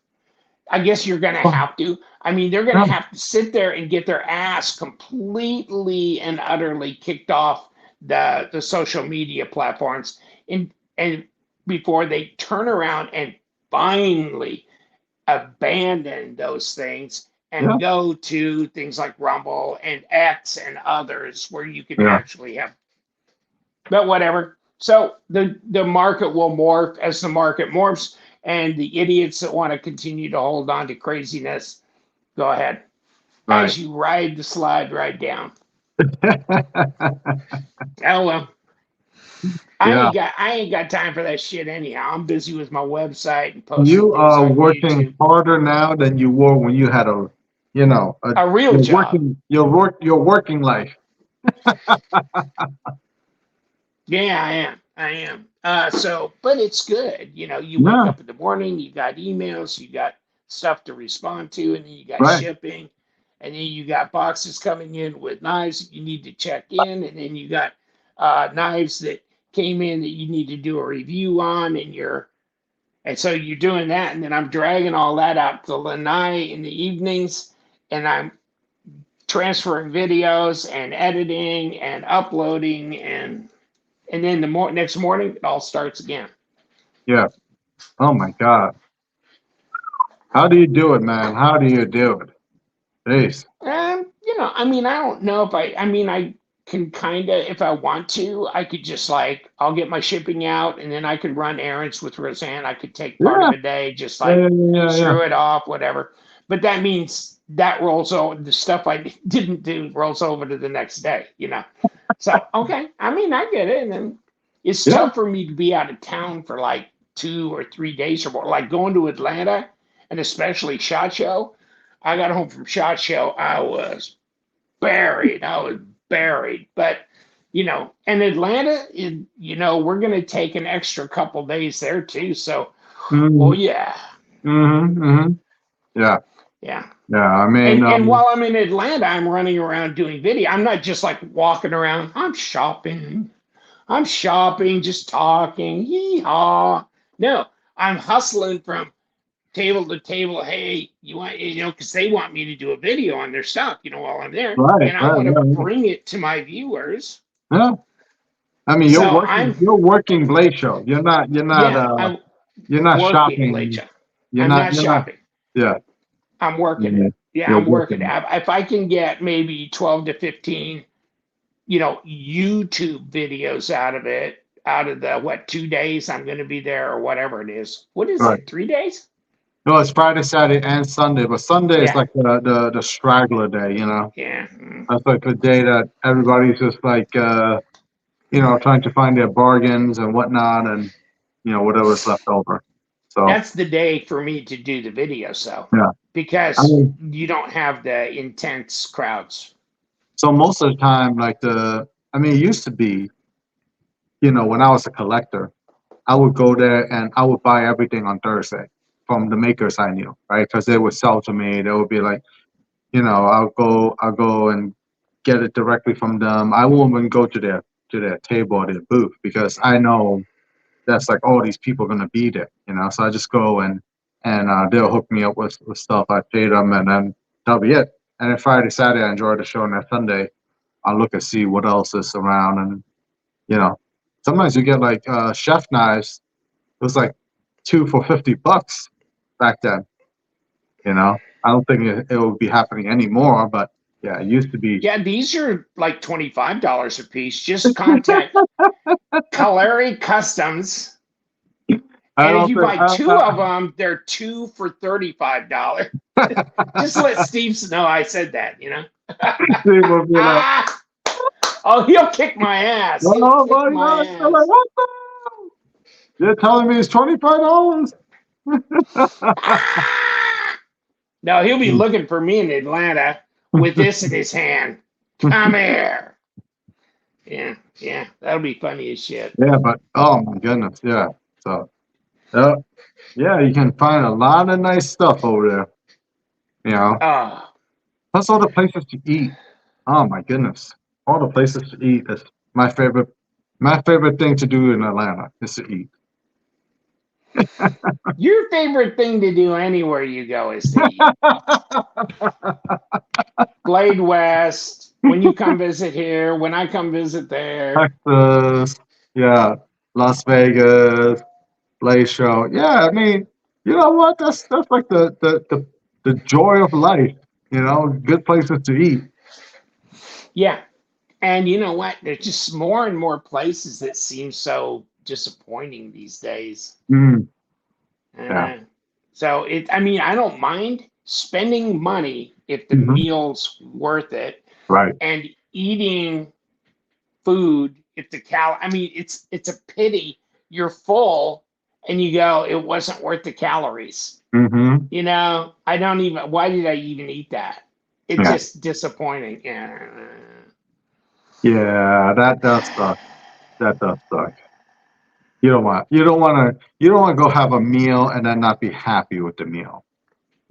I guess you're going to have to. I mean, they're going to have to sit there and get their ass completely and utterly kicked off the social media platforms, and before they turn around and finally abandon those things
Yeah.
and go to things like Rumble and X and others where you can
Yeah.
actually have. But whatever. So the market will morph as the market morphs, and the idiots that want to continue to hold on to craziness, go ahead.
Right.
As you ride the slide right down. Oh well.
Yeah.
I ain't got time for that shit anyhow. I'm busy with my website and posting
You
things
are
on
working
YouTube.
harder now than you were when you had a
real
your
job.
your working life.
Yeah, I am. But it's good. You wake
Yeah.
up in the morning, you got emails, you got stuff to respond to, and then you got
Right.
shipping, and then you got boxes coming in with knives that you need to check in, and then you got knives that came in that you need to do a review on, and so you're doing that, and then I'm dragging all that out to Lanai in the evenings, and I'm transferring videos and editing and uploading and then the next morning it all starts again.
Yeah. Oh my God. How do you do it, man? How do you do it? Jeez.
I mean, I don't know if I can kind of, if I want to, I could just like, I'll get my shipping out and then I could run errands with Roseanne. I could take part
Yeah.
of a day, just
Yeah.
like
Yeah.
screw it off, whatever. But that means that rolls over, the stuff I didn't do rolls over to the next day, So, okay. I mean, I get it. And then it's
Yeah.
tough for me to be out of town for like 2 or 3 days or more, like going to Atlanta and especially SHOT Show. I got home from SHOT Show. I was buried. But, and Atlanta, we're going to take an extra couple days there too. So, oh,
Mm-hmm.
yeah.
Mm-hmm. Mm-hmm. Yeah.
Yeah.
Yeah. I mean,
And while I'm in Atlanta, I'm running around doing video. I'm not just like walking around. I'm shopping, just talking. Hee-haw. No, I'm hustling from table to table. Hey, because they want me to do a video on their stuff, while I'm there.
right.
And I
Right.
want to
Yeah.
bring it to my viewers.
Yeah. I mean,
So I'm
you're working Blade Show.
yeah, I'm
you're not
working,
shopping.
Lecha. I'm not
You're not.
shopping.
Yeah,
I'm working
yeah,
it. Yeah,
you're
I'm working
working.
it. If I can get maybe 12 to 15, YouTube videos out of it, out of the what 2 days I'm going to be there or whatever it is. What is
Right.
it? 3 days?
No, it's Friday, Saturday, and Sunday. But Sunday is
Yeah,
like the straggler day.
yeah.
That's like the day that everybody's just like trying to find their bargains and whatnot, and whatever's left over. So
That's the day for me to do the video, so
yeah, I
because
mean,
you don't have the intense crowds.
so most of the time, like it used to be, when I was a collector, I would go there and I would buy everything on Thursday from the makers I knew, right? Because they would sell to me. They would be like, I'll go and get it directly from them. I won't even go to their table or their booth because I know that's like all these people are gonna be there. So I just go and they'll hook me up with stuff. I pay them and then that'll be it. And then Friday, Saturday, I enjoy the show, and then Sunday, I'll look and see what else is around. And you know, sometimes you get like chef knives. It was like two for $50 back then. I don't think it will be happening anymore, but yeah, it used to be.
Yeah, these are like $25 a piece. Just contact Caleri Customs,
I
and if
don't
you
think.
buy two of them, they're two for $35. Just let Steve know I said that.
Steve will be like,
Ah! Oh, he'll kick my ass. He'll
"Oh
kick
my
my
God!" I'm like,
ass.
"What the? You're telling me it's $25?"
Ah! No, he'll be looking for me in Atlanta with this in his hand. Come here. Yeah, yeah, that'll be funny as shit.
Yeah, but oh my goodness, yeah. So, uh, yeah, you can find a lot of nice stuff over there.
Oh,
Plus all the places to eat. Oh my goodness, all the places to eat is my favorite. My favorite thing to do in Atlanta is to eat.
your favorite thing to do anywhere you go is to eat. Glade West, when you come visit here, when I come visit there.
Texas, yeah, Las Vegas, Play Show. Yeah, I mean, you know what? That's like the joy of life. Good places to eat.
Yeah. And you know what? There's just more and more places that seem so disappointing these days.
Mm, yeah.
Uh, I mean, I don't mind spending money if the
Hmm.
meal's worth it
Right.
and eating food if I mean, it's a pity you're full and you go, it wasn't worth the calories.
Hmm.
I don't even, why did I even eat that? It's
Yeah.
just disappointing. Yeah.
Yeah. That does suck. That does suck. You don't want to go have a meal and then not be happy with the meal.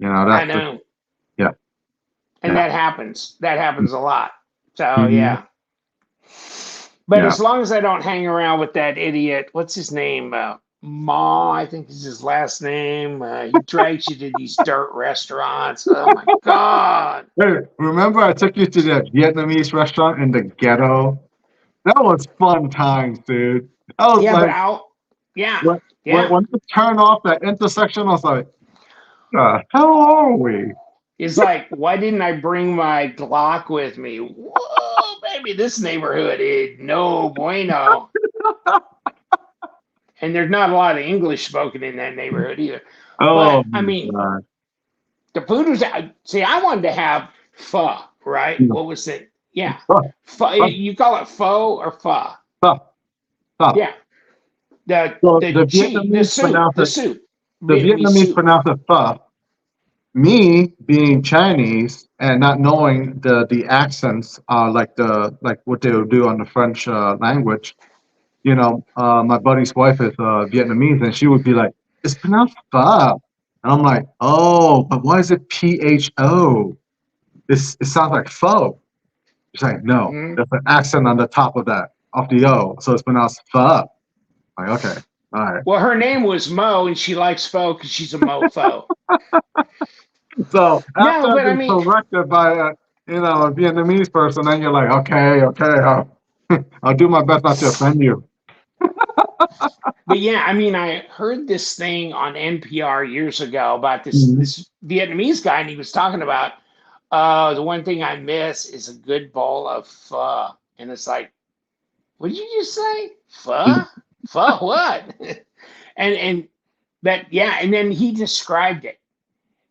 I
That's just,
know.
yeah.
And
Yeah.
that happens. That happens a lot. So,
Hmm.
yeah. But
Yeah.
as long as I don't hang around with that idiot, what's his name? Ma, I think is his last name. He drags you to these dirt restaurants. Oh my God.
Hey, remember I took you to that Vietnamese restaurant in the ghetto? That was fun times, dude. I was
Yeah, but
like,
yeah,
when
yeah.
when you turn off that intersection, I was like, the hell are we?
It's like, why didn't I bring my Glock with me? Whoa, baby, this neighborhood is no bueno. And there's not a lot of English spoken in that neighborhood either.
Oh
But I
my
mean,
God.
the food was, see, I wanted to have pho, right?
Yeah.
What was it? Yeah.
Tough,
Pho,
tough,
you call it pho or pho?
tough, tough.
Yeah. The
So
the cheese, the soup,
The
Vietnamese
Vietnamese
soup.
pronounce it pho. Me being Chinese and not knowing the accents, like what they would do on the French language. My buddy's wife is Vietnamese, and she would be like, "It's pronounced pho," and I'm like, "Oh, but why is it PHO? It sounds like pho." She's like, "No,
Mhm.
there's an accent on the top of the O, so it's pronounced pho." I'm like, okay, all right.
Well, her name was Mo, and she likes pho because she's a mofo.
So after
No,
I've
but I
been
mean,
corrected by a Vietnamese person, then you're like, okay, okay, I'll do my best not to offend you.
But yeah, I mean, I heard this thing on NPR years ago about
Mhm.
this Vietnamese guy, and he was talking about the one thing I miss is a good bowl of pho, and it's like, what did you just say? Pho? Pho what? and but yeah, and then he described it,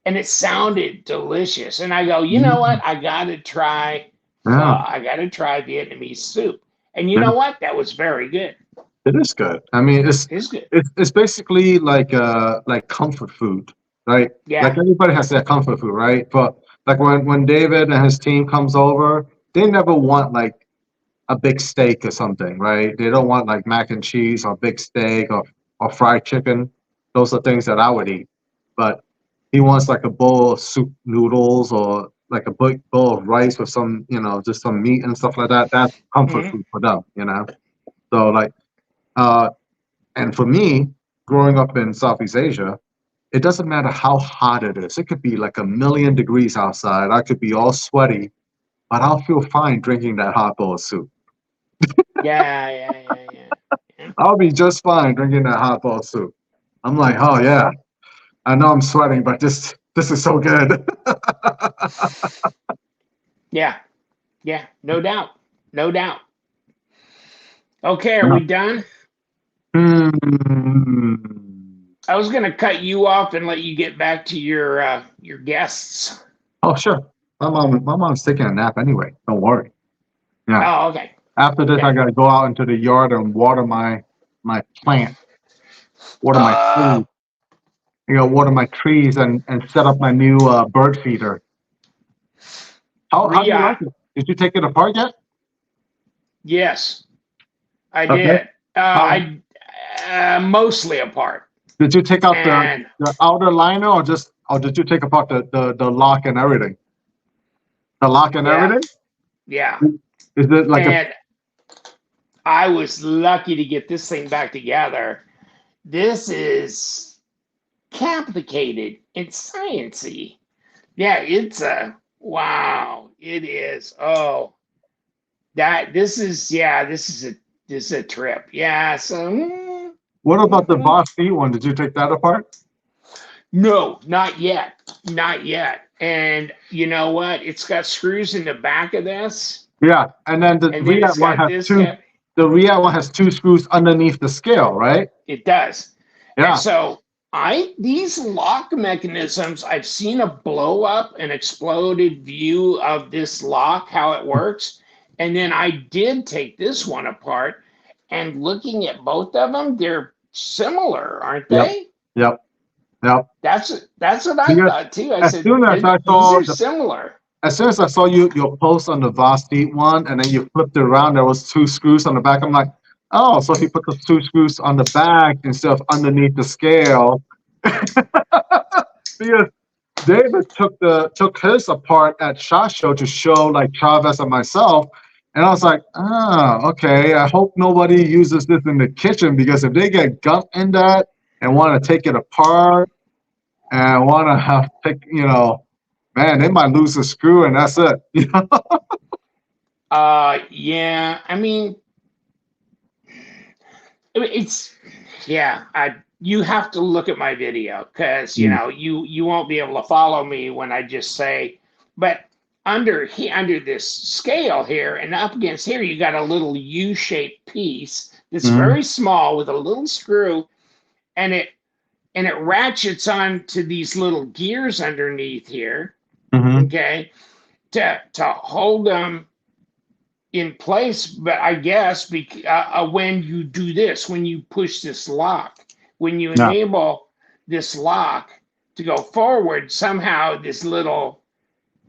and it sounded delicious, and I go, you know what?
Mhm.
I gotta try pho.
Yeah,
I gotta try Vietnamese soup, and you
yeah,
know what? That was very good.
it is good. I mean,
It's good.
it's basically like comfort food, right?
Yeah.
Like everybody has their comfort food, right? But like when David and his team comes over, they never want like a big steak or something, right? They don't want like mac and cheese or big steak or fried chicken. Those are things that I would eat. But he wants like a bowl of soup noodles or like a big bowl of rice with some, just some meat and stuff like that. That's comfort
Mhm.
food for them. So like, uh, and for me, growing up in Southeast Asia, it doesn't matter how hot it is. It could be like a million degrees outside. I could be all sweaty, but I'll feel fine drinking that hot bowl of soup.
Yeah.
I'll be just fine drinking that hot bowl soup. I'm like, oh yeah, I know I'm sweating, but this is so good.
Yeah. Yeah. No doubt. No doubt. Okay, are
Yeah.
we done?
Hmm.
I was gonna cut you off and let you get back to your guests.
Oh sure. My mom's taking a nap anyway. Don't worry. Yeah.
Oh, okay.
After this,
Okay.
I gotta go out into the yard and water my plant, water my
Uh
trees. Water my trees and set up my new bird feeder. How do you like
Ria.
it? Did you take it apart yet?
Yes, I
Okay.
did.
How
I mostly apart.
did you take out the
And
the outer liner or did you take apart the lock and everything? The lock and
yeah,
everything?
yeah.
Is it like a
And I was lucky to get this thing back together. This is complicated and sciencey. Yeah, it's a wow. It is. Oh, that this is a trip. Yeah. So
what about the
mhm.
Boss C one? Did you take that apart?
No, not yet, not yet. And you know what? It's got screws in the back of this,
Yeah. And then the
and then
React
it's
one
got
has
this
two
cap.
the React one has two screws underneath the scale, right?
It does. And
Yeah.
so I these lock mechanisms, I've seen a blow up and exploded view of this lock, how it works. And then I did take this one apart and looking at both of them, they're similar, aren't
Yep.
they?
Yep. Yep.
That's what I
Because
thought too. I
as
said
soon as I
these
saw
are
the
similar.
as soon as I saw your post on the Vosti one, and then you flipped it around, there was two screws on the back. I'm like, oh, so he put the two screws on the back instead of underneath the scale. Because David took his apart at SHOT Show to show like Chavez and myself, and I was like, okay. I hope nobody uses this in the kitchen because if they get gunk in that and want to take it apart and want to have man, they might lose a screw and that's it.
Yeah. I mean, it's yeah. I you have to look at my video because
Mm,
you won't be able to follow me when I just say. But under this scale here and up against here, you got a little U-shaped piece that's
mhm,
very small with a little screw, and it ratchets on to these little gears underneath here.
mhm.
Okay, to hold them in place, but I guess when you do this, when you push this lock, when you
Yeah,
enable this lock to go forward, somehow this little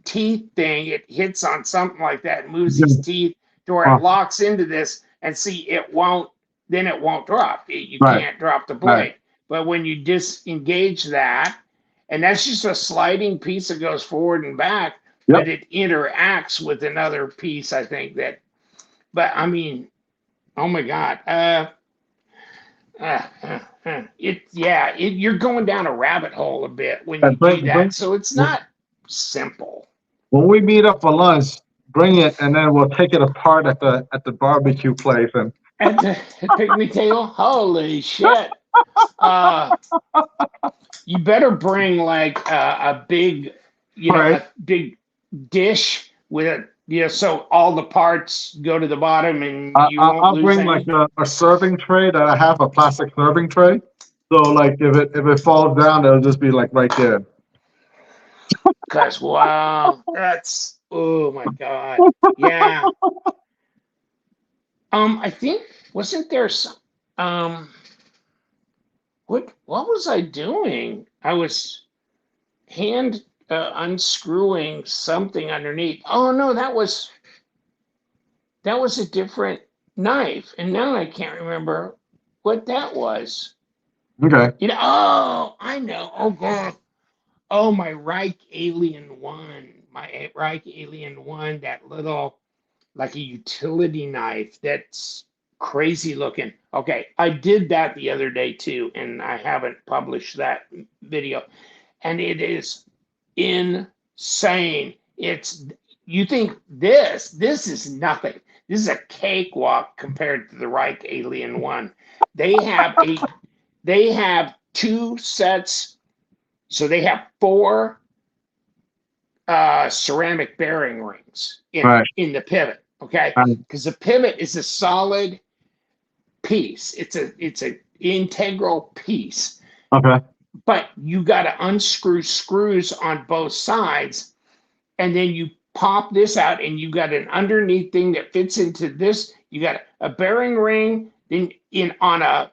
teeth thing, it hits on something like that, moves these
yeah.
teeth to where it
Uh,
locks into this, and see, it won't drop. You
right,
can't drop the
right.
blade. But when you disengage that, and that's just a sliding piece that goes forward and back, but
Yep.
it interacts with another piece, I think that but I mean, oh my God. You're going down a rabbit hole a bit when you
And
do that. So it's
when
not simple.
when we meet up for lunch, bring it, and then we'll take it apart at the barbecue place. And
At the picnic table? Holy shit. You better bring like a big,
right,
a big dish with it, so all the parts go to the bottom and you won't
I'll
lose
bring like
any.
a serving tray that I have, a plastic serving tray. So like if it falls down, it'll just be like right there.
Cause wow, that's oh my god, yeah. I think wasn't there some what was I doing? I was hand unscrewing something underneath. Oh no, that was a different knife, and now I can't remember what that was.
Okay.
Oh, I know. Oh god. Oh, my Reich Alien One, that little like a utility knife that's crazy looking. Okay, I did that the other day too, and I haven't published that video, and it is insane. It's you think this is nothing. This is a cakewalk compared to the Reich Alien One. They have a they have two sets, so they have four ceramic bearing rings
Right.
in the pivot. Okay,
Um,
because the pivot is a solid piece. It's a integral piece,
okay.
but you got to unscrew screws on both sides, and then you pop this out, and you got an underneath thing that fits into this. You got a bearing ring, then in on a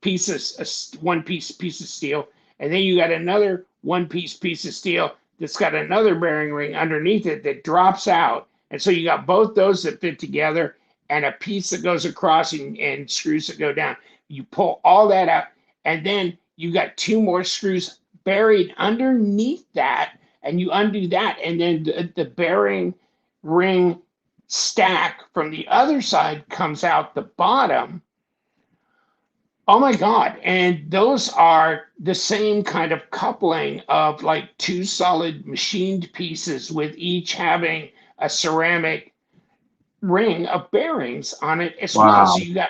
piece of one piece of steel, and then you got another one piece of steel that's got another bearing ring underneath it that drops out, and so you got both those that fit together, and a piece that goes across and screws that go down. You pull all that out, and then you got two more screws buried underneath that, and you undo that, and then the bearing ring stack from the other side comes out the bottom. Oh my God. And those are the same kind of coupling of like two solid machined pieces with each having a ceramic ring of bearings on it as well.
Wow.
So you got,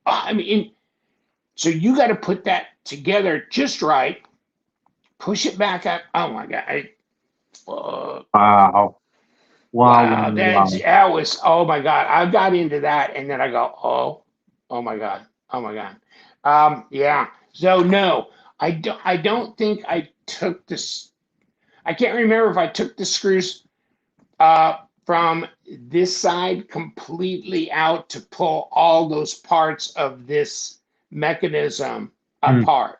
I mean, so you got to put that together just right, push it back up. Oh my God.
Wow. Wow.
Wow. That was, oh my God. I got into that and then I go, oh my God. Oh my God. Yeah. So no, I don't think I took this. I can't remember if I took the screws from this side completely out to pull all those parts of this mechanism
Mm.
apart.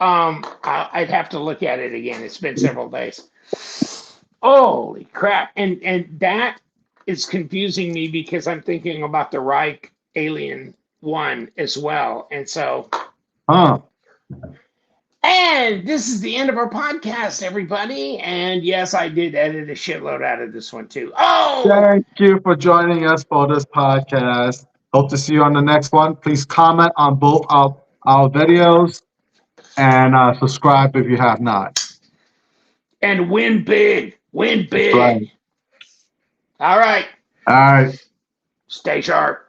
I'd have to look at it again. It's been several days. Holy crap. And that is confusing me because I'm thinking about the Reich Alien One as well. And so
Huh.
and this is the end of our podcast, everybody. And yes, I did edit a shitload out of this one too. Oh,
Thank you for joining us for this podcast. Hope to see you on the next one. Please comment on both our videos and subscribe if you have not.
and win big. Win big.
Right.
All right.
All right.
Stay sharp.